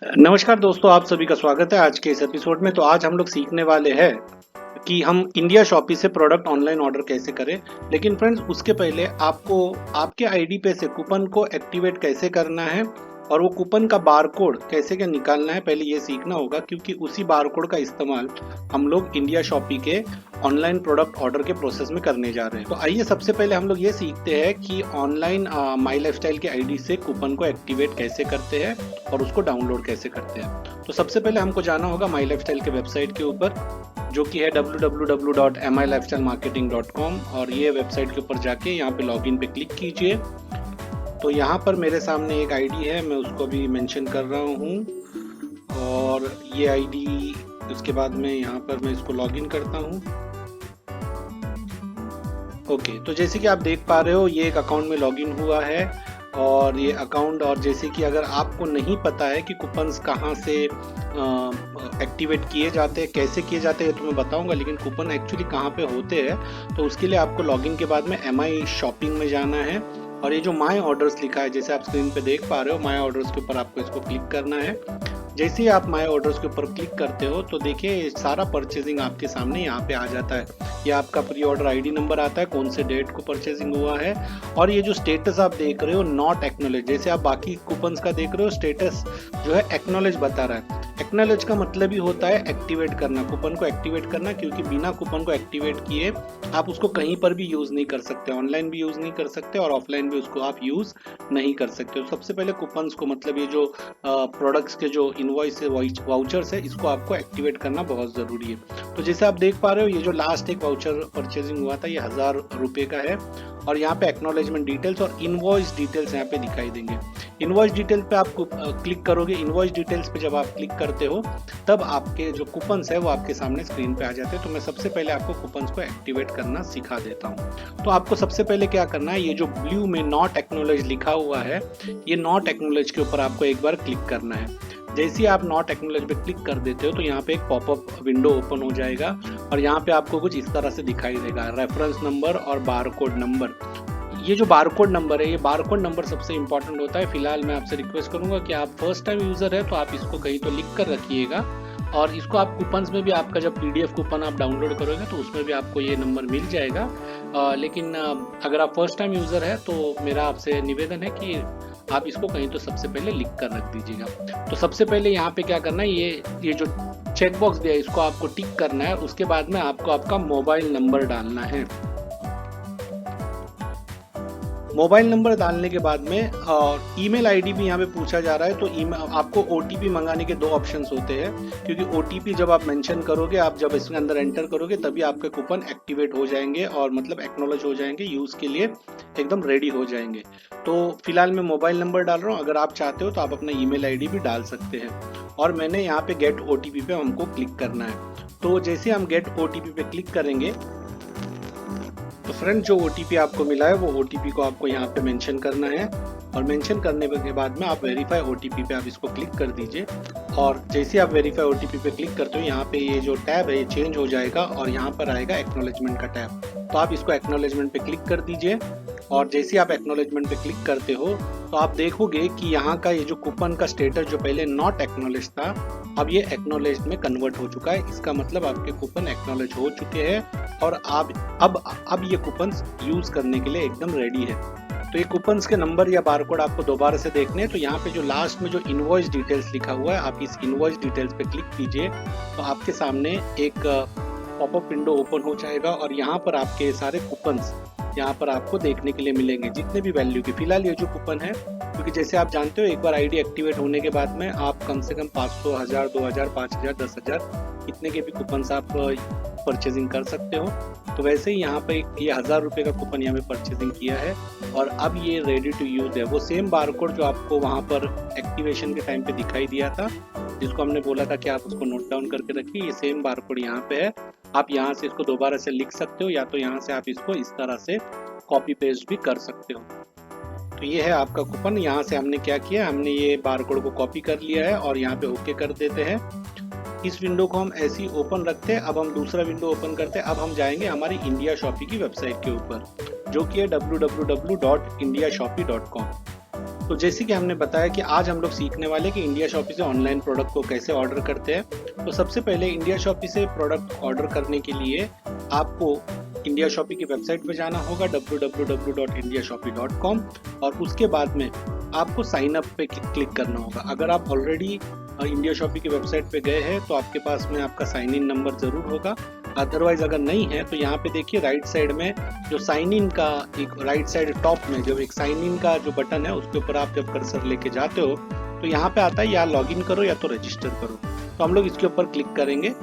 नमस्कार दोस्तों, आप सभी का स्वागत है आज के इस एपिसोड में। तो आज हम लोग सीखने वाले हैं कि हम इंडिया शॉपी से प्रोडक्ट ऑनलाइन ऑर्डर कैसे करें। लेकिन फ्रेंड्स, उसके पहले आपको आपके आईडी पे से कूपन को एक्टिवेट कैसे करना है और वो कूपन का बारकोड कैसे क्या निकालना है, पहले ये सीखना होगा, क्योंकि उसी बारकोड का इस्तेमाल हम लोग इंडिया शॉपी के ऑनलाइन प्रोडक्ट ऑर्डर के प्रोसेस में करने जा रहे हैं। तो आइए सबसे पहले हम लोग ये सीखते हैं कि ऑनलाइन माई लाइफस्टाइल के आईडी से कूपन को एक्टिवेट कैसे करते हैं और उसको डाउनलोड कैसे करते हैं। तो सबसे पहले हमको जाना होगा माई लाइफस्टाइल के वेबसाइट के ऊपर, जो कि है www.milifestylemarketing.com, और ये वेबसाइट के ऊपर जाके यहाँ पे लॉगिन पे क्लिक कीजिए। तो यहाँ पर मेरे सामने एक आईडी है, मैं उसको भी मेंशन कर रहा हूँ, और ये आईडी उसके बाद में यहाँ पर मैं इसको लॉगिन करता हूँ। ओके, तो जैसे कि आप देख पा रहे हो ये एक अकाउंट में लॉगिन हुआ है, और ये अकाउंट, और जैसे कि अगर आपको नहीं पता है कि कूपन्स कहाँ से एक्टिवेट किए जाते हैं, कैसे किए जाते हैं, तो मैं बताऊंगा, लेकिन कूपन एक्चुअली कहाँ पे होते हैं तो उसके लिए आपको लॉगिन के बाद में MI शॉपिंग में जाना है, और ये जो माई ऑर्डर्स लिखा है, जैसे आप स्क्रीन पे देख पा रहे हो, माई ऑर्डर्स के ऊपर आपको इसको क्लिक करना है। जैसे ही आप माई ऑर्डर्स के ऊपर क्लिक करते हो तो देखिए सारा परचेजिंग आपके सामने यहाँ पे आ जाता है। ये आपका प्री ऑर्डर आईडी नंबर आता है, कौन से डेट को परचेजिंग हुआ है, और ये जो स्टेटस आप देख रहे हो नॉट एक्नॉलेज, जैसे आप बाकी कूपन्स का देख रहे हो स्टेटस जो है एक्नॉलेज बता रहा है। एक्नॉलेज का मतलब ही होता है एक्टिवेट करना, कूपन को एक्टिवेट करना, क्योंकि बिना कूपन को एक्टिवेट किए आप उसको कहीं पर भी यूज नहीं कर सकते, ऑनलाइन भी यूज नहीं कर सकते और ऑफलाइन भी उसको आप यूज नहीं कर सकते। तो सबसे पहले कूपन्स को, मतलब ये जो प्रोडक्ट्स के जो इनवॉइस है, वाउचर्स है, इसको आपको एक्टिवेट करना बहुत जरूरी है। तो जैसे आप देख पा रहे हो ये जो लास्ट एक वाउचर परचेजिंग हुआ था ये 1000 रुपये का है, और यहाँ पे एक्नॉलेजमेंट डिटेल्स और इनवॉइस डिटेल्स यहाँ पे दिखाई देंगे। इनवॉइस डिटेल पे आप क्लिक करोगे, इनवॉइस डिटेल्स पे जब आप क्लिक करते हो तब आपके जो कूपन्स है वो आपके सामने स्क्रीन पे आ जाते हैं। तो मैं सबसे पहले आपको कूपन्स को एक्टिवेट करना सिखा देता हूँ। तो आपको सबसे पहले क्या करना है, ये जो ब्लू में नॉट एक्नॉलेज लिखा हुआ है, ये नॉट एक्नॉलेज के ऊपर आपको एक बार क्लिक करना है। जैसे ही आप नॉट एक्नॉलेज पे क्लिक कर देते हो तो यहाँ पे एक पॉपअप विंडो ओपन हो जाएगा, और यहाँ पे आपको कुछ इस तरह से दिखाई देगा, रेफरेंस नंबर और बारकोड नंबर। ये जो बारकोड नंबर है, ये बारकोड नंबर सबसे इंपॉर्टेंट होता है। फिलहाल मैं आपसे रिक्वेस्ट करूंगा कि आप फर्स्ट टाइम यूजर है तो आप इसको कहीं तो लिख कर रखिएगा, और इसको आप कूपन्स में भी, आपका जब PDF कूपन आप डाउनलोड करोगे तो उसमें भी आपको ये नंबर मिल जाएगा। लेकिन अगर आप फर्स्ट टाइम यूजर है तो मेरा आपसे निवेदन है कि आप इसको कहीं तो सबसे पहले लिख कर रख दीजिएगा। तो सबसे पहले यहाँ पे क्या करना है, ये जो चेक बॉक्स दिया है इसको आपको टिक करना है। उसके बाद में आपको आपका मोबाइल नंबर डालना है। मोबाइल नंबर डालने के बाद में ईमेल आईडी भी यहाँ पे पूछा जा रहा है। तो आपको OTP मंगाने के 2 ऑप्शंस होते हैं, क्योंकि OTP जब आप मेंशन करोगे, आप जब इसके अंदर एंटर करोगे तभी आपके कूपन एक्टिवेट हो जाएंगे, और मतलब एक्नॉलेज हो जाएंगे, यूज के लिए एकदम रेडी हो जाएंगे। तो फिलहाल मैं मोबाइल नंबर डाल रहा हूँ, अगर आप चाहते हो तो आप अपना ईमेल आईडी भी डाल सकते हैं। और मैंने यहाँ पे गेट OTP पे हमको क्लिक करना है। तो जैसे हम गेट OTP पे क्लिक करेंगे तो फ्रेंड जो OTP आपको मिला है वो OTP को आपको यहाँ पे मेंशन करना है, और मेंशन करने के बाद में आप वेरीफाई OTP पे आप इसको क्लिक कर दीजिए। और जैसे आप वेरीफाई OTP पे क्लिक करते हो यहाँ पे ये जो टैब है ये चेंज हो जाएगा, और यहाँ पर आएगा एक्नॉलेजमेंट का टैब। तो आप इसको एक्नॉलेजमेंट पे क्लिक कर दीजिए, और जैसे आप एक्नॉलेजमेंट पे क्लिक करते हो तो आप देखोगे कि यहाँ का ये जो कूपन का स्टेटस जो पहले नॉट एक्नॉलेज था, अब ये एक्नॉलेज में कन्वर्ट हो चुका है। इसका मतलब आपके कूपन एक्नॉलेज हो चुके हैं, और आप अब ये कूपन्स यूज करने के लिए एकदम रेडी है। तो ये कूपन्स के नंबर या बारकोड आपको दोबारा से देखने हैं, तो यहाँ पे जो लास्ट में जो इनवॉइस डिटेल्स लिखा हुआ है, आप इस इनवॉइस डिटेल्स पे क्लिक कीजिए तो आपके सामने एक पॉपअप विंडो ओपन हो जाएगा, और यहाँ पर आपके सारे कूपन्स यहाँ पर आपको देखने के लिए मिलेंगे, जितने भी वैल्यू के। फिलहाल ये जो कूपन है, क्योंकि जैसे आप जानते हो एक बार आईडी एक्टिवेट होने के बाद में आप कम से कम 500, 1000, 2000, 5000, 10,000 इतने के भी कूपन्स आप परचेजिंग कर सकते हो। तो वैसे ही यहाँ पे ये 1000 रुपये का कूपन यहाँ पे परचेजिंग किया है, और अब ये रेडी टू यूज है। वो सेम बारकोड जो आपको वहाँ पर एक्टिवेशन के टाइम पे दिखाई दिया था, जिसको हमने बोला था कि आप उसको नोट डाउन करके रखिए, ये सेम बारकोड यहाँ पे है। आप यहाँ से इसको दोबारा से लिख सकते हो, या तो यहाँ से आप इसको इस तरह से कॉपी पेस्ट भी कर सकते हो। तो ये है आपका कूपन। यहाँ से हमने क्या किया, हमने ये बारकोड को कॉपी कर लिया है और यहाँ पे ओके कर देते हैं। इस विंडो को हम ऐसे ही ओपन रखते हैं। अब हम दूसरा विंडो ओपन करते हैं। अब हम जाएंगे हमारी इंडिया शॉपी की वेबसाइट के ऊपर, जो कि है www.indiashopee.com। तो जैसे कि हमने बताया कि आज हम लोग सीखने वाले कि इंडिया शॉपी से ऑनलाइन प्रोडक्ट को कैसे ऑर्डर करते हैं। तो सबसे पहले इंडिया शॉपी से प्रोडक्ट ऑर्डर करने के लिए आपको इंडिया शॉपी की वेबसाइट पे जाना होगा www.indiashopee.com और उसके बाद में आपको साइन अप पे क्लिक करना होगा। अगर आप ऑलरेडी इंडिया शॉपी की वेबसाइट पे गए हैं तो आपके पास में आपका साइन इन नंबर ज़रूर होगा। अदरवाइज अगर नहीं है तो यहाँ पे देखिए राइट साइड में जो साइन इन का एक राइट साइड टॉप में जो एक साइन इन का जो बटन है उसके ऊपर आप जब कर्सर लेके जाते हो तो यहाँ पे आता है या लॉगिन करो या तो रजिस्टर करो। तो हम लोग इसके ऊपर क्लिक करेंगे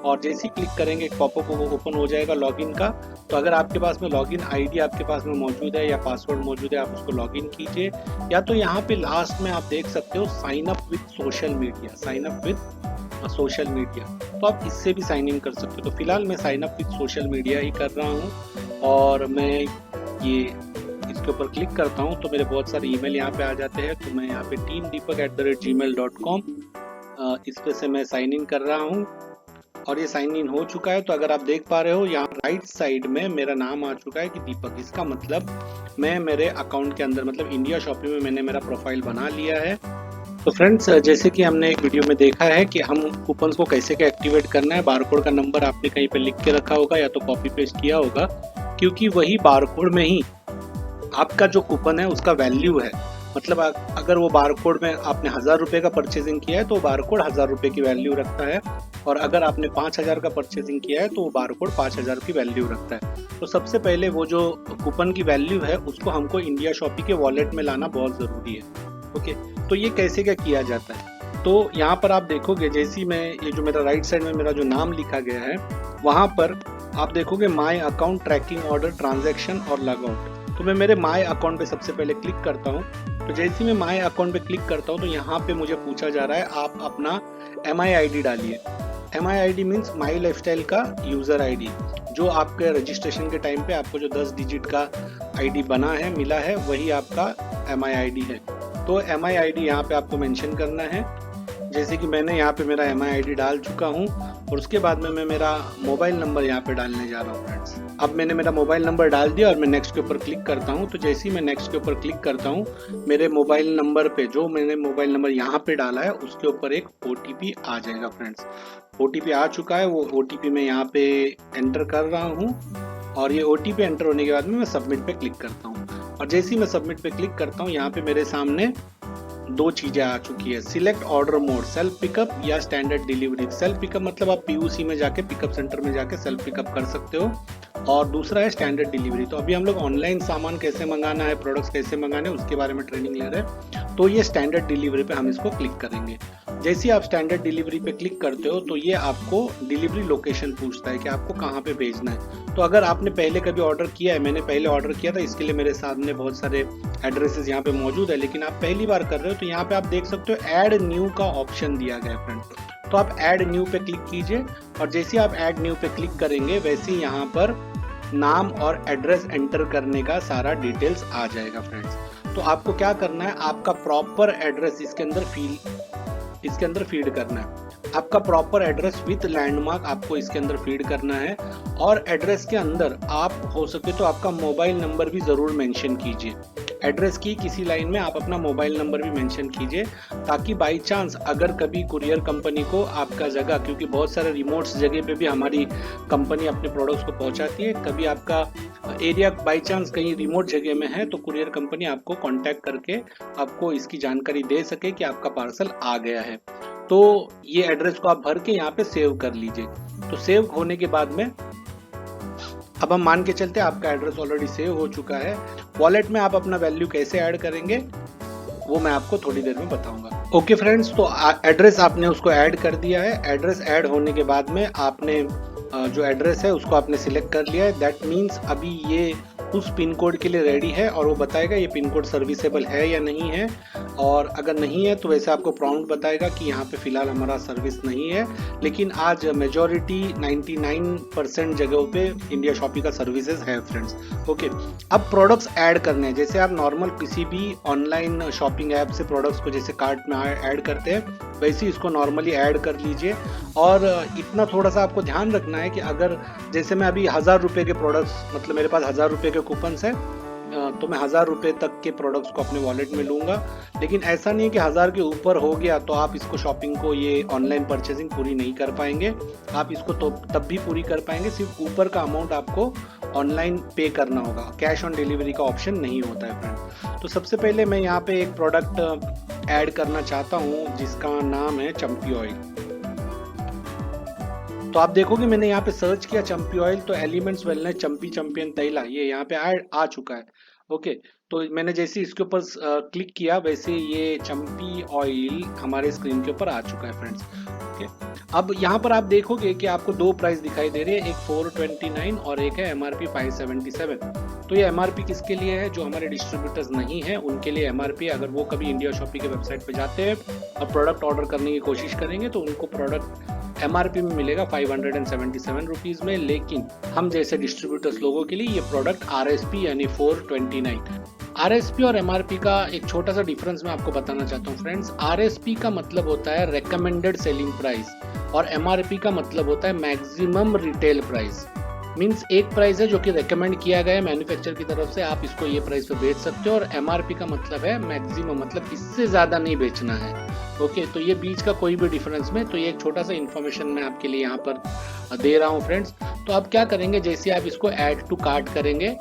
और जैसे ही क्लिक करेंगे एक पॉपअप ओपन हो जाएगा लॉगिन का। तो अगर आपके पास में लॉगिन आईडी आपके पास में मौजूद है या पासवर्ड मौजूद है आप उसको लॉगिन कीजिए, या तो यहाँ पे लास्ट में आप देख सकते हो sign up with social media, sign up with social media, तो आप इससे भी साइन इन कर सकते हो। तो फिलहाल मैं sign up with social media ही कर रहा हूँ और मैं ये इसके ऊपर क्लिक करता हूँ तो मेरे बहुत सारे ईमेल यहाँ पे आ जाते हैं। तो मैं यहाँ पे teamdeepak@gmail.com इस पे से मैं साइन इन कर रहा हूँ और ये साइन इन हो चुका है। तो अगर आप देख पा रहे हो यहाँ राइट साइड में मेरा नाम आ चुका है कि दीपक। इसका मतलब मैं मेरे अकाउंट के अंदर मतलब इंडिया शॉपी में मैंने मेरा प्रोफाइल बना लिया है। तो फ्रेंड्स जैसे कि हमने एक वीडियो में देखा है कि हम कूपन्स को कैसे क्या एक्टिवेट करना है, बारकोड का नंबर आपने कहीं पे लिख के रखा होगा या तो कॉपी पेस्ट किया होगा, क्योंकि वही बारकोड में ही आपका जो कूपन है उसका वैल्यू है। मतलब अगर वो बारकोड में आपने 1000 रुपये का परचेजिंग किया है तो बारकोड 1000 रुपये की वैल्यू रखता है, और अगर आपने 5000 का परचेजिंग किया है तो वो बारकोड 5000 की वैल्यू रखता है। तो सबसे पहले वो जो कूपन की वैल्यू है उसको हमको इंडिया शॉपी के वॉलेट में लाना बहुत ज़रूरी है। ओके, तो ये कैसे क्या किया जाता है, तो यहाँ पर आप देखोगे जैसे मैं ये जो मेरा राइट साइड में मेरा जो नाम लिखा गया है वहाँ पर आप देखोगे my account tracking order transaction और लॉग आउट। तो मैं मेरे माई अकाउंट पे सबसे पहले क्लिक करता हूँ। तो जैसे मैं माई अकाउंट पे क्लिक करता हूँ तो यहाँ पे मुझे पूछा जा रहा है आप अपना MIID डालिए। MIID मीन्स माई लाइफस्टाइल का यूज़र ID, जो आपके रजिस्ट्रेशन के टाइम पे आपको जो 10 डिजिट का ID बना है मिला है वही आपका MIID है। तो MIID यहाँ पे आपको मेंशन करना है। जैसे कि मैंने यहाँ पे मेरा MIID डाल चुका हूँ और उसके बाद में मैं मेरा मोबाइल नंबर यहाँ पे डालने जा रहा हूँ फ्रेंड्स। अब मैंने मेरा मोबाइल नंबर डाल दिया और मैं नेक्स्ट के ऊपर क्लिक करता हूँ। तो जैसे ही मैं नेक्स्ट के ऊपर क्लिक करता हूँ मेरे मोबाइल नंबर पे जो मैंने मोबाइल नंबर यहाँ पे डाला है उसके ऊपर एक OTP आ जाएगा फ्रेंड्स। OTP आ चुका है, वो OTP मैं यहाँ पे एंटर कर रहा हूँ और ये OTP एंटर होने के बाद में मैं सबमिट पे क्लिक करता हूँ। और जैसे ही मैं सबमिट पे क्लिक करता हूँ यहाँ पे मेरे सामने दो चीज़ें आ चुकी है, select order mode self pickup या स्टैंडर्ड डिलीवरी। सेल्फ पिकअप मतलब आप PUC में जाके पिकअप सेंटर में जाके सेल्फ पिकअप कर सकते हो, और दूसरा है स्टैंडर्ड डिलीवरी। तो अभी हम लोग ऑनलाइन सामान कैसे मंगाना है, प्रोडक्ट्स कैसे मंगाने हैं उसके बारे में ट्रेनिंग ले रहे हैं। तो ये स्टैंडर्ड डिलीवरी पे हम इसको क्लिक करेंगे। जैसे ही आप स्टैंडर्ड डिलीवरी पे क्लिक करते हो तो ये आपको डिलीवरी लोकेशन पूछता है कि आपको कहाँ पे भेजना है। तो अगर आपने पहले कभी ऑर्डर किया है, मैंने पहले ऑर्डर किया था, इसके लिए मेरे सामने बहुत सारे एड्रेसेस यहाँ पे मौजूद है, लेकिन आप पहली बार कर रहे हो तो यहाँ पे आप देख सकते हो ऐड न्यू का ऑप्शन दिया गया है फ्रेंड। तो आप ऐड न्यू पे क्लिक कीजिए और जैसे ही आप ऐड न्यू पे क्लिक करेंगे वैसे ही यहाँ पर नाम और एड्रेस एंटर करने का सारा डिटेल्स आ जाएगा फ्रेंड्स। तो आपको क्या करना है, आपका प्रॉपर एड्रेस इसके अंदर फीड करना है। आपका प्रॉपर एड्रेस विथ लैंडमार्क आपको इसके अंदर फीड करना है, और एड्रेस के अंदर आप हो सके तो आपका मोबाइल नंबर भी ज़रूर मेंशन कीजिए। एड्रेस की किसी लाइन में आप अपना मोबाइल नंबर भी मेंशन कीजिए, ताकि बाई चांस अगर कभी कुरियर कंपनी को आपका जगह, क्योंकि बहुत सारे रिमोट्स जगह पे भी हमारी कंपनी अपने प्रोडक्ट्स को पहुंचाती है, कभी आपका एरिया बाई चांस कहीं रिमोट जगह में है तो कुरियर कंपनी आपको कांटेक्ट करके आपको इसकी जानकारी दे सके कि आपका पार्सल आ गया है। तो ये एड्रेस को आप भर के यहाँ पे सेव कर लीजिए। तो सेव होने के बाद में अब हम मान के चलते हैं आपका एड्रेस ऑलरेडी सेव हो चुका है। वॉलेट में आप अपना वैल्यू कैसे ऐड करेंगे वो मैं आपको थोड़ी देर में बताऊंगा। ओके फ्रेंड्स, तो एड्रेस आपने उसको ऐड कर दिया है। एड्रेस ऐड होने के बाद में आपने जो एड्रेस है उसको आपने सिलेक्ट कर लिया है। दैट मीन्स अभी ये उस पिन कोड के लिए रेडी है और वो बताएगा ये पिन कोड सर्विसेबल है या नहीं है, और अगर नहीं है तो वैसे आपको प्रॉम्प्ट बताएगा कि यहाँ पे फ़िलहाल हमारा सर्विस नहीं है। लेकिन आज मेजॉरिटी 99% जगहों पे इंडिया शॉपी का सर्विसेज है फ्रेंड्स। ओके, अब प्रोडक्ट्स ऐड करने हैं। जैसे आप नॉर्मल किसी भी ऑनलाइन शॉपिंग ऐप से प्रोडक्ट्स को जैसे कार्ट में ऐड करते हैं वैसे ही इसको नॉर्मली ऐड कर लीजिए। और इतना थोड़ा सा आपको ध्यान रखना है कि अगर जैसे मैं अभी 1000 रुपये के प्रोडक्ट्स, मतलब मेरे पास 1000 रुपये के कूपन्स है, तो मैं 1000 रुपये तक के प्रोडक्ट्स को अपने वॉलेट में लूँगा। लेकिन ऐसा नहीं है कि 1000 के ऊपर हो गया तो आप इसको शॉपिंग को, ये ऑनलाइन परचेजिंग पूरी नहीं कर पाएंगे। आप इसको तो तब भी पूरी कर पाएंगे, सिर्फ ऊपर का अमाउंट आपको ऑनलाइन पे करना होगा। कैश ऑन डिलीवरी का ऑप्शन नहीं होता है फ्रेंड। तो सबसे पहले मैं यहाँ पे एक प्रोडक्ट ऐड करना चाहता हूँ जिसका नाम है चंपी ऑयल। तो आप देखोगे मैंने यहाँ पे सर्च किया चंपी ऑयल, तो एलिमेंट्स वेलनेस चंपी चैंपियन तैला ये यहाँ पे आ चुका है। ओके, तो मैंने जैसे इसके ऊपर क्लिक किया वैसे ये चंपी ऑयल हमारे स्क्रीन के ऊपर आ चुका है फ्रेंड्स। ओके, अब यहाँ पर आप देखोगे कि आपको दो प्राइस दिखाई दे रही है, एक 429 और एक है MRP 577। तो ये MRP किसके लिए है? जो हमारे डिस्ट्रीब्यूटर्स नहीं है उनके लिए MRP। अगर वो कभी इंडिया शॉपी के वेबसाइट पे जाते हैं और प्रोडक्ट ऑर्डर करने की कोशिश करेंगे तो उनको प्रोडक्ट MRP में मिलेगा 577 रुपीज़ में। लेकिन हम जैसे डिस्ट्रीब्यूटर्स लोगों के लिए ये प्रोडक्ट RSP यानी 429। RSP और MRP का एक छोटा सा डिफरेंस मैं आपको बताना चाहता हूँ फ्रेंड्स। RSP का मतलब होता है रेकमेंडेड सेलिंग प्राइस और MRP का मतलब होता है मैक्सिमम रिटेल प्राइस। मीन्स एक प्राइस है जो कि रेकमेंड किया गया है मैन्युफैक्चरर की तरफ से, आप इसको ये प्राइस पे बेच सकते हो। और MRP का मतलब है मैक्सिमम, मतलब इससे ज़्यादा नहीं बेचना है। ओके, तो ये बीच का कोई भी डिफरेंस में, तो ये एक छोटा सा इन्फॉर्मेशन मैं आपके लिए यहाँ पर दे रहा हूँ फ्रेंड्स। तो आप क्या करेंगे, जैसे आप इसको ऐड टू कार्ट करेंगे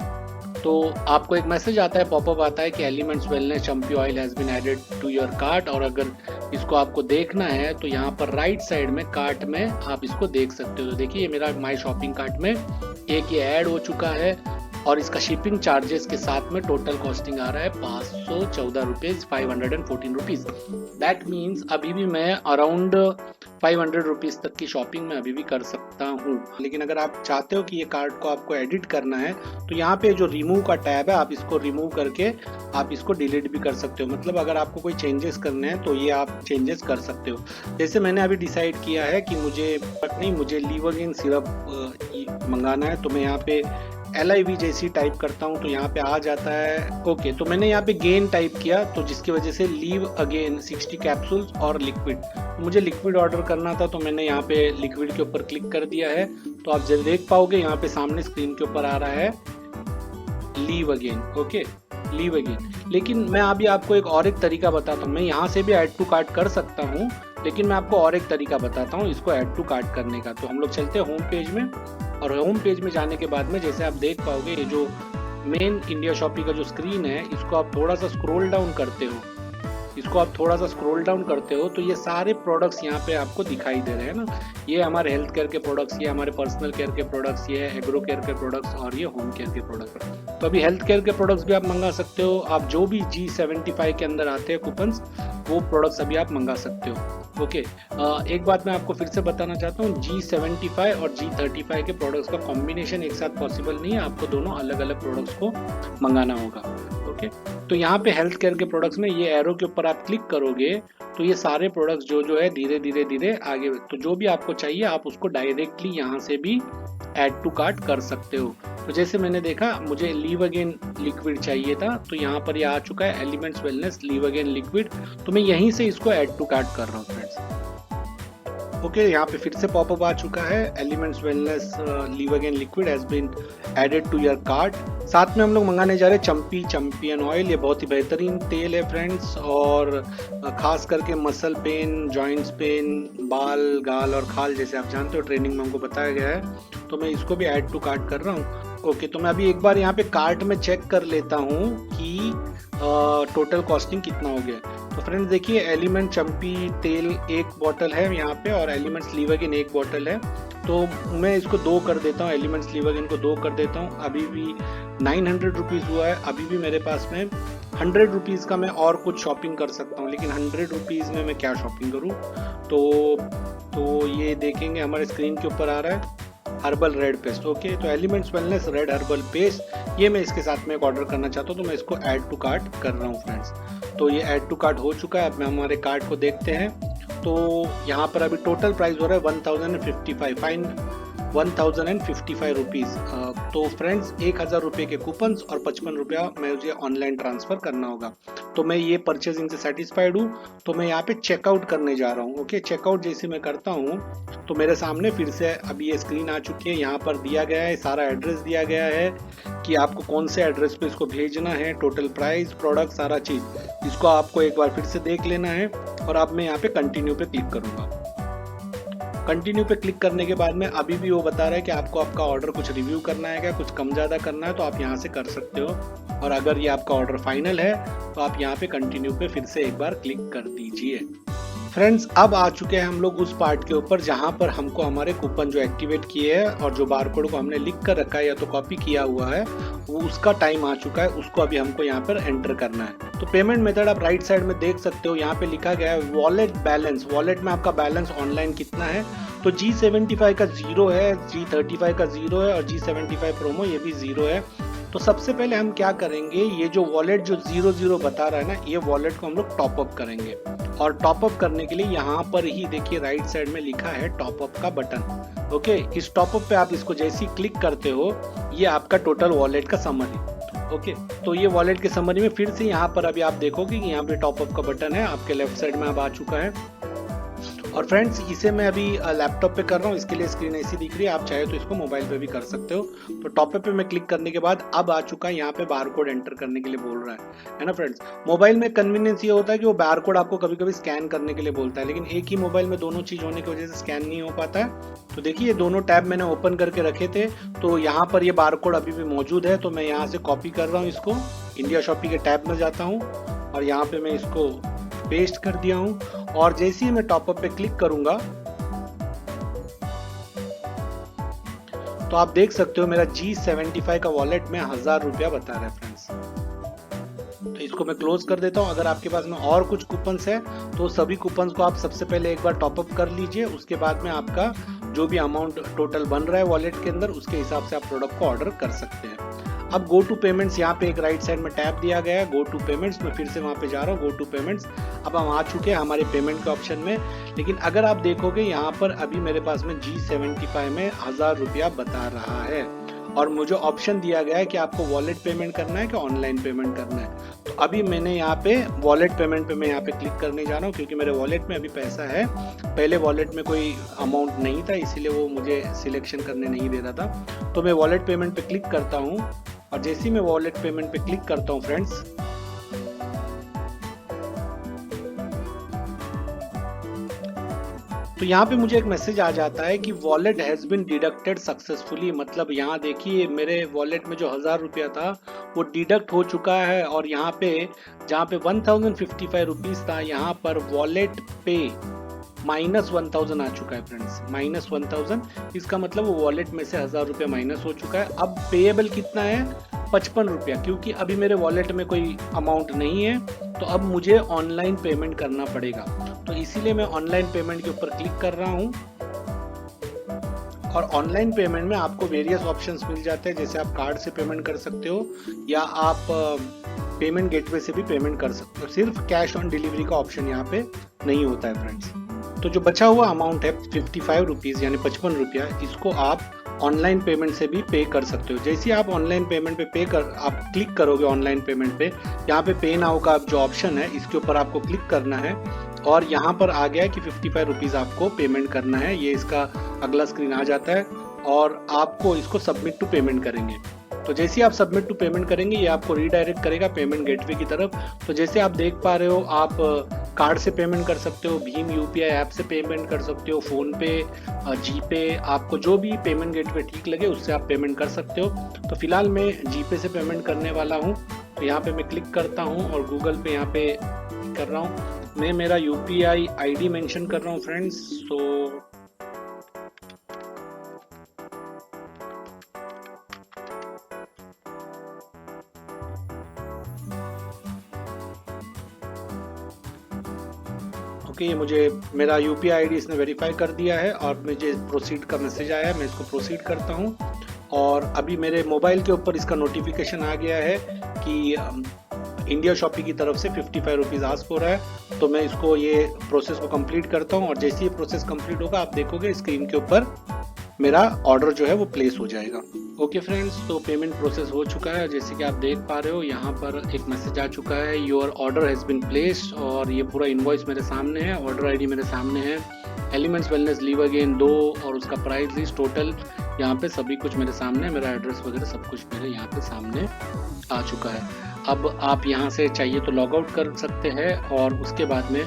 तो आपको एक मैसेज आता है, पॉपअप आता है कि Elements Wellness Champi oil has been added to your cart. और अगर इसको आपको देखना है तो यहाँ पर राइट साइड में कार्ट में आप इसको देख सकते हो। तो देखिए ये मेरा माई शॉपिंग कार्ट में एक ये ऐड हो चुका है और इसका शिपिंग चार्जेस के साथ में टोटल कॉस्टिंग आ रहा है 514 रुपीज़, 514 रुपीज़। दैट मीन्स अभी भी मैं अराउंड 500 रुपीज़ तक की शॉपिंग में अभी भी कर सकता हूँ। लेकिन अगर आप चाहते हो कि ये कार्ड को आपको एडिट करना है तो यहाँ पे जो रिमूव का टैब है आप इसको रिमूव करके आप इसको डिलीट भी कर सकते हो। मतलब अगर आपको कोई चेंजेस करने हैं तो ये आप चेंजेस कर सकते हो। जैसे मैंने अभी डिसाइड किया है कि मुझे लीवोगेन सिरप मंगाना है, तो मैं यहाँ पे LIV जैसी टाइप करता हूँ तो यहाँ पे आ जाता है। ओके, तो मैंने यहाँ पे गेन टाइप किया तो जिसकी वजह से लीव अगेन 60 कैप्सूल्स और लिक्विड, तो मुझे लिक्विड ऑर्डर करना था तो मैंने यहाँ पे लिक्विड के ऊपर क्लिक कर दिया है। तो आप जब देख पाओगे यहाँ पे सामने स्क्रीन के ऊपर आ रहा है leave again. Okay, leave again. लेकिन मैं अभी आपको एक तरीका बताता हूँ। मैं यहाँ से भी ऐड टू कार्ट कर सकता हूँ, लेकिन मैं आपको और एक तरीका बताता हूँ इसको ऐड टू कार्ट करने का। तो हम लोग चलते हैं होम पेज में, और होम पेज में जाने के बाद में जैसे आप देख पाओगे ये जो मेन इंडिया शॉपी का जो स्क्रीन है इसको आप थोड़ा सा स्क्रॉल डाउन करते हो, तो ये सारे प्रोडक्ट्स यहाँ पे आपको दिखाई दे रहे हैं ना। ये हमारे हेल्थ केयर के प्रोडक्ट्स, ये हमारे पर्सनल केयर के प्रोडक्ट्स, ये एग्रो केयर के प्रोडक्ट्स और ये होम केयर के प्रोडक्ट्स। तो अभी हेल्थ केयर के प्रोडक्ट्स भी आप मंगा सकते हो। आप जो भी G75 के अंदर आते हैं कूपन्स, वो प्रोडक्ट्स अभी आप मंगा सकते हो। ओके, एक बात मैं आपको फिर से बताना चाहता हूँ, G75 और G35 के प्रोडक्ट्स का कॉम्बिनेशन एक साथ पॉसिबल नहीं है, आपको दोनों अलग अलग प्रोडक्ट्स को मंगाना होगा। ओके, तो यहाँ पे हेल्थ केयर के प्रोडक्ट्स में ये एरो के ऊपर आप क्लिक करोगे तो ये सारे प्रोडक्ट्स जो है धीरे धीरे आगे, तो जो भी आपको चाहिए आप उसको डायरेक्टली यहाँ से भी ऐड टू कार्ट कर सकते हो। तो जैसे मैंने देखा मुझे लीव अगेन लिक्विड चाहिए था, तो यहाँ पर ये आ चुका है elements wellness live again liquid. तो मैं यहीं से इसको ऐड टू कार्ट कर रहा हूँ फ्रेंड्स। ओके, यहाँ पे फिर से पॉपअप आ चुका है, elements wellness live again liquid has been added to your cart. साथ में हम लोग मंगाने जा रहे हैं चंपी चैंपियन ऑयल। ये बहुत ही बेहतरीन तेल है फ्रेंड्स, और खास करके मसल पेन, जॉइंट्स पेन, बाल गाल और खाल, जैसे आप जानते हो ट्रेनिंग में हमको बताया गया है, तो मैं इसको भी ऐड टू कार्ट कर रहा हूँ। ओके, तो मैं अभी एक बार यहाँ पे कार्ट में चेक कर लेता हूँ कि टोटल कॉस्टिंग कितना हो गया। तो फ्रेंड्स देखिए, एलिमेंट चंपी तेल एक बॉटल है यहाँ पे और एलिमेंट्स लीव अगेन एक बॉटल है। तो मैं इसको 2 कर देता हूँ, एलिमेंट्स लीव अगेन को 2 कर देता हूँ। अभी भी 900 रुपीज़ हुआ है। अभी भी मेरे पास में 100 रुपीज़ का मैं और कुछ शॉपिंग कर सकता हूँ, लेकिन 100 रुपीज़ में मैं क्या शॉपिंग करूँ। तो ये देखेंगे हमारे स्क्रीन के ऊपर आ रहा है हर्बल रेड पेस्ट। ओके, तो elements wellness red herbal paste, ये मैं इसके साथ में एक ऑर्डर करना चाहता हूँ, तो मैं इसको ऐड टू कार्ट कर रहा हूँ फ्रेंड्स। तो ये ऐड टू कार्ट हो चुका है। अब मैं हमारे कार्ट को देखते हैं, तो यहाँ पर अभी टोटल प्राइस हो रहा है 1055, 1055 रुपीज़। तो फ्रेंड्स 1000 रुपये के कूपन्स और 55 रुपया मुझे ऑनलाइन ट्रांसफ़र करना होगा। तो मैं ये परचेजिंग से सेटिस्फाइड हूँ, तो मैं यहाँ पे चेकआउट करने जा रहा हूँ। ओके, चेकआउट जैसे मैं करता हूँ तो मेरे सामने फिर से अभी ये स्क्रीन आ चुकी है। यहाँ पर दिया गया है, सारा एड्रेस दिया गया है कि आपको कौन से एड्रेस पे इसको भेजना है, टोटल प्राइस, प्रोडक्ट, सारा चीज़। इसको आपको एक बार फिर से देख लेना है और अब मैं यहाँ पे कंटिन्यू पे क्लिक करूँगा। कंटिन्यू पे क्लिक करने के बाद में अभी भी वो बता रहा है कि आपको आपका ऑर्डर कुछ रिव्यू करना है क्या, कुछ कम ज़्यादा करना है, तो आप यहाँ से कर सकते हो। और अगर ये आपका ऑर्डर फाइनल है तो आप यहाँ पे कंटिन्यू पे फिर से एक बार क्लिक कर दीजिए। फ्रेंड्स अब आ चुके हैं हम लोग उस पार्ट के ऊपर जहाँ पर हमको हमारे कूपन जो एक्टिवेट किए हैं और जो बारकोड को हमने लिख कर रखा है या तो कॉपी किया हुआ है, वो उसका टाइम आ चुका है, उसको अभी हमको यहाँ पर एंटर करना है। तो पेमेंट मेथड आप राइट साइड में देख सकते हो, यहाँ पे लिखा गया है वॉलेट बैलेंस। वॉलेट में आपका बैलेंस ऑनलाइन कितना है, तो G75 का 0 है, G35 का 0 है और G75 प्रोमो ये भी 0 है। तो सबसे पहले हम क्या करेंगे, ये जो वॉलेट जो 00 बता रहा है ना, ये वॉलेट को हम लोग टॉपअप करेंगे। और टॉपअप करने के लिए यहाँ पर ही देखिए राइट साइड में लिखा है टॉपअप का बटन। ओके, इस टॉपअप पे आप इसको जैसे ही क्लिक करते हो, ये आपका टोटल वॉलेट का समरी। ओके, तो ये वॉलेट के समरी में फिर से यहाँ पर अभी आप देखोगे कि यहाँ पे टॉपअप का बटन है, आपके लेफ्ट साइड में अब आ चुका है। और फ्रेंड्स इसे मैं अभी लैपटॉप पे कर रहा हूँ, इसके लिए स्क्रीन ऐसी दिख रही है, आप चाहे तो इसको मोबाइल पे भी कर सकते हो। तो टॉपअप पे मैं क्लिक करने के बाद अब आ चुका है, यहाँ पे बारकोड एंटर करने के लिए बोल रहा है ना फ्रेंड्स। मोबाइल में कन्वीनियंस ये होता है कि वो बारकोड आपको कभी कभी स्कैन करने के लिए बोलता है, लेकिन एक ही मोबाइल में दोनों चीज होने की वजह से स्कैन नहीं हो पाता है। तो देखिए दोनों टैब मैंने ओपन करके रखे थे, तो यहाँ पर ये बारकोड अभी भी मौजूद है। तो मैं यहाँ से कॉपी कर रहा हूँ इसको, इंडिया शॉपिंग के टैब में जाता हूँ और यहाँ पे मैं इसको पेस्ट कर दिया हूँ। और जैसे ही मैं टॉपअप पे क्लिक करूंगा तो आप देख सकते हो मेरा G75 का वॉलेट में 1000 रुपया बता रहा है फ्रेंड्स। तो इसको मैं क्लोज कर देता हूँ। अगर आपके पास में और कुछ कूपन्स है तो सभी कूपन्स को आप सबसे पहले एक बार टॉपअप कर लीजिए, उसके बाद में आपका जो भी अमाउंट टोटल बन रहा है वॉलेट के अंदर, उसके हिसाब से आप प्रोडक्ट को ऑर्डर कर सकते हैं। अब गो टू पेमेंट्स, यहाँ पे एक राइट साइड में टैब दिया गया है गो टू पेमेंट्स, मैं फिर से वहाँ पे जा रहा हूँ गो टू पेमेंट्स। अब हम आ चुके हैं हमारे पेमेंट के ऑप्शन में, लेकिन अगर आप देखोगे यहाँ पर अभी मेरे पास में G75 में 1000 रुपया बता रहा है और मुझे ऑप्शन दिया गया है कि आपको वॉलेट पेमेंट करना है कि ऑनलाइन पेमेंट करना है। तो अभी मैंने यहाँ पे वॉलेट पेमेंट पे मैं यहाँ पे क्लिक करने जा रहा हूँ, क्योंकि मेरे वॉलेट में अभी पैसा है। पहले वॉलेट में कोई अमाउंट नहीं था, इसीलिए वो मुझे सिलेक्शन करने नहीं दे रहा था। तो मैं वॉलेट पेमेंट पे क्लिक करता हूँ और जैसे ही मैं वॉलेट पेमेंट पे क्लिक करता हूँ फ्रेंड्स, तो यहाँ पे मुझे एक मैसेज आ जाता है कि wallet has been deducted successfully. मतलब यहाँ देखिए मेरे वॉलेट में जो 1000 रुपया था वो डिडक्ट हो चुका है और यहाँ पे जहाँ पे 1055 रुपीज था, यहाँ पर वॉलेट पे -1000 आ चुका है फ्रेंड्स, -1000। इसका मतलब वो वॉलेट में से 1000 रुपया माइनस हो चुका है। अब पेएबल कितना है, 55 रुपया, क्योंकि अभी मेरे वॉलेट में कोई अमाउंट नहीं है, तो अब मुझे ऑनलाइन पेमेंट करना पड़ेगा। तो इसीलिए मैं ऑनलाइन पेमेंट के ऊपर क्लिक कर रहा हूँ। और ऑनलाइन पेमेंट में आपको वेरियस ऑप्शंस मिल जाते हैं, जैसे आप कार्ड से पेमेंट कर सकते हो या आप पेमेंट गेटवे से भी पेमेंट कर सकते हो। सिर्फ कैश ऑन डिलीवरी का ऑप्शन यहाँ पे नहीं होता है फ्रेंड्स। तो जो बचा हुआ अमाउंट है 55 रुपीज़ यानी 55 रुपया, इसको आप ऑनलाइन पेमेंट से भी पे कर सकते हो। जैसे आप ऑनलाइन पेमेंट पे आप क्लिक करोगे ऑनलाइन पेमेंट पे, यहाँ पे पे नाउ का जो ऑप्शन है इसके ऊपर आपको क्लिक करना है और यहाँ पर आ गया है कि 55 रुपीज़ आपको पेमेंट करना है। ये इसका अगला स्क्रीन आ जाता है और आपको इसको सबमिट टू पेमेंट करेंगे। तो जैसे ही आप सबमिट टू पेमेंट करेंगे ये आपको रीडायरेक्ट करेगा पेमेंट गेटवे की तरफ। तो जैसे आप देख पा रहे हो, आप कार्ड से पेमेंट कर सकते हो, भीम यूपीआई ऐप से पेमेंट कर सकते हो, फोन पे, जीपे, आपको जो भी पेमेंट गेटवे ठीक लगे उससे आप पेमेंट कर सकते हो। तो फिलहाल मैं जीपे से पेमेंट करने वाला हूँ, तो यहाँ पे मैं क्लिक करता हूँ और गूगल पे यहाँ पे कर रहा हूँ। मैं मेरा यूपीआई आईडी मेंशन कर रहा हूँ फ्रेंड्स। तो ये मुझे मेरा यूपीआई आईडी इसने वेरीफाई कर दिया है और मुझे प्रोसीड का मैसेज आया है, मैं इसको प्रोसीड करता हूँ। और अभी मेरे मोबाइल के ऊपर इसका नोटिफिकेशन आ गया है कि इंडिया शॉपिंग की तरफ से 55 रुपीज़ आस्क हो रहा है। तो मैं इसको ये प्रोसेस को कंप्लीट करता हूँ और जैसे ये प्रोसेस कंप्लीट होगा आप देखोगे स्क्रीन के ऊपर मेरा ऑर्डर जो है वो प्लेस हो जाएगा। ओके फ्रेंड्स, तो पेमेंट प्रोसेस हो चुका है। जैसे कि आप देख पा रहे हो यहाँ पर एक मैसेज आ चुका है, your order has been placed, और ये पूरा इनवॉइस मेरे सामने है, ऑर्डर आईडी मेरे सामने है, एलिमेंट्स वेलनेस लीव अगेन 2 और उसका प्राइस लिस्ट टोटल यहाँ पे सभी कुछ मेरे सामने, मेरा एड्रेस वगैरह सब कुछ मेरे यहाँ पे सामने आ चुका है। अब आप यहाँ से चाहिए तो लॉग आउट कर सकते हैं और उसके बाद में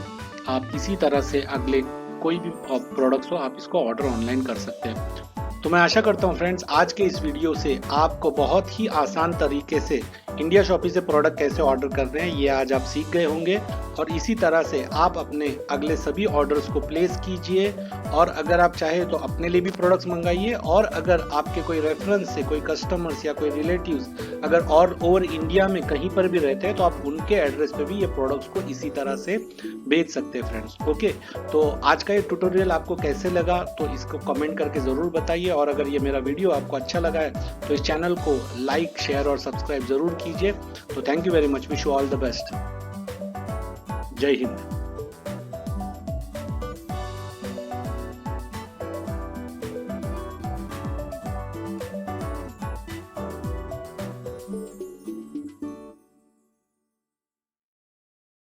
आप इसी तरह से अगले कोई भी प्रोडक्ट्स हो आप इसको ऑर्डर ऑनलाइन कर सकते हैं। तो मैं आशा करता हूँ फ्रेंड्स आज के इस वीडियो से आपको बहुत ही आसान तरीके से इंडिया शॉपी से प्रोडक्ट कैसे ऑर्डर करने हैं ये आज आप सीख गए होंगे, और इसी तरह से आप अपने अगले सभी ऑर्डर्स को प्लेस कीजिए, और अगर आप चाहे तो अपने लिए भी प्रोडक्ट्स मंगाइए, और अगर आपके कोई रेफरेंस से कोई कस्टमर्स या कोई रिलेटिव्स अगर और ओवर इंडिया में कहीं पर भी रहते हैं तो आप उनके एड्रेस पे भी ये प्रोडक्ट्स को इसी तरह से बेच सकते हैं फ्रेंड्स। ओके, तो आज का ये ट्यूटोरियल आपको कैसे लगा तो इसको कमेंट करके ज़रूर बताइए, और अगर ये मेरा वीडियो आपको अच्छा लगा है तो इस चैनल को लाइक शेयर और सब्सक्राइब ज़रूर कीजिए। तो thank you very much, wish you all the best. जय हिंद।